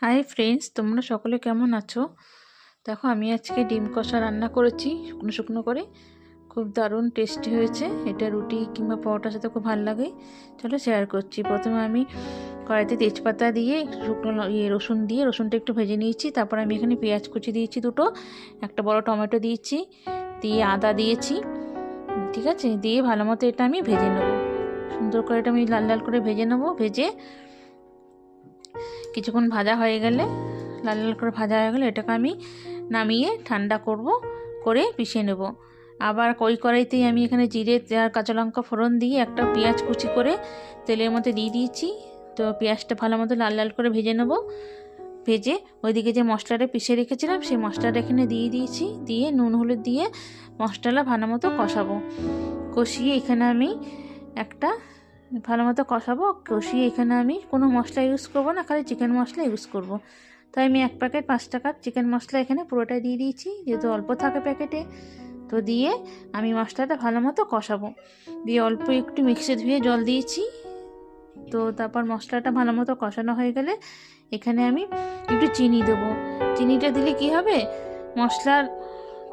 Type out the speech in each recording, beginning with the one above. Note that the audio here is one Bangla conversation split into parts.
হাই ফ্রেন্ডস, তোমরা সকলে কেমন আছো? দেখো, আমি আজকে ডিম কষা রান্না করেছি শুকনো শুকনো করে। খুব দারুণ টেস্টি হয়েছে। এটা রুটি কিংবা পরোটার সাথে খুব ভালো লাগে। চলো শেয়ার করছি। প্রথমে আমি কড়াইতে তেজপাতা দিয়ে শুকনো রসুন দিয়ে রসুনটা একটু ভেজে নিয়েছি। তারপর আমি এখানে পেঁয়াজ কুচি দিয়েছি দুটো, একটা বড় টমেটো দিয়েছি, দিয়ে আদা দিয়েছি। ঠিক আছে, দিয়ে ভালো মতো এটা আমি ভেজে নেবো। সুন্দর করে এটা আমি লাল লাল করে ভেজে নেবো। ভেজে কিছুক্ষণ ভাজা হয়ে গেলে, লাল লাল করে ভাজা হয়ে গেলে এটাকে আমি নামিয়ে ঠান্ডা করে পিষে নেব। আবার ওই কড়াইতেই আমি এখানে জিরে আর কাঁচা লঙ্কা ফোড়ন দিয়ে একটা পেঁয়াজ কুচি করে তেলের মধ্যে দিয়ে দিয়েছি। তো পেঁয়াজটা ভালো মতো লাল লাল করে ভেজে নেব। ভেজে ওইদিকে যে মশলাটা পিষে রেখেছিলাম সেই মশলাটা এখানে দিয়ে দিয়েছি। দিয়ে নুন হলুদ দিয়ে মশলাটা ভালো মতো কষাবো। কষিয়ে এখানে আমি একটা ভালো মতো কষাবো। কষিয়ে এখানে আমি কোনো মশলা ইউজ করবো না, খালি চিকেন মশলা ইউজ করব। তাই আমি 1 প্যাকেট 5 টাকার চিকেন মশলা এখানে পুরোটাই দিয়ে দিয়েছি, যেহেতু অল্প থাকে প্যাকেটে। তো দিয়ে আমি মশলাটা ভালো মতো কষাবো। দিয়ে অল্প একটু মিক্সি ধুয়ে জল দিয়েছি। তো তারপর মশলাটা ভালো মতো কষানো হয়ে গেলে এখানে আমি একটু চিনি দেবো। চিনিটা দিলে কি হবে, মশলার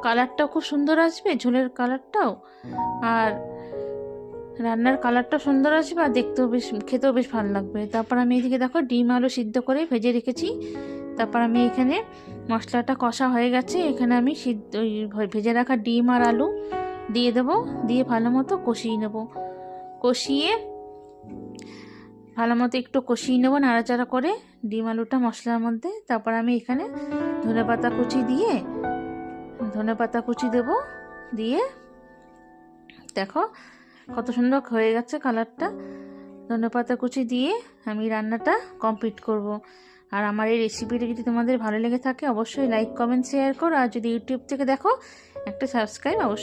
কালারটাও খুব সুন্দর আসবে, ঝোলের কালারটাও, আর রান্নার কালারটা সুন্দর আসবে, আর দেখতেও খেতেও বেশ ভালো লাগবে। তারপর আমি এদিকে দেখো ডিম আলু সিদ্ধ করে ভেজে রেখেছি। তারপর আমি এখানে মশলাটা কষা হয়ে গেছে, এখানে আমি ভেজে রাখা ডিম আর আলু দিয়ে দেবো। দিয়ে ভালো মতো কষিয়ে নেব। কষিয়ে ভালো মতো একটু কষিয়ে নেবো নাড়াচাড়া করে ডিম আলুটা মশলার মধ্যে। তারপর আমি এখানে ধনেপাতা কুচি দেবো। দিয়ে দেখো কত সুন্দর হয়ে গেছে কালারটা। ধনেপাতা কুচি দিয়ে আমি রান্নাটা কমপ্লিট করব। আর আমার এই রেসিপিটা যদি তোমাদের ভালো লেগে থাকে অবশ্যই লাইক কমেন্ট শেয়ার করো। আর যদি ইউটিউব থেকে দেখো একটা সাবস্ক্রাইব অবশ্যই।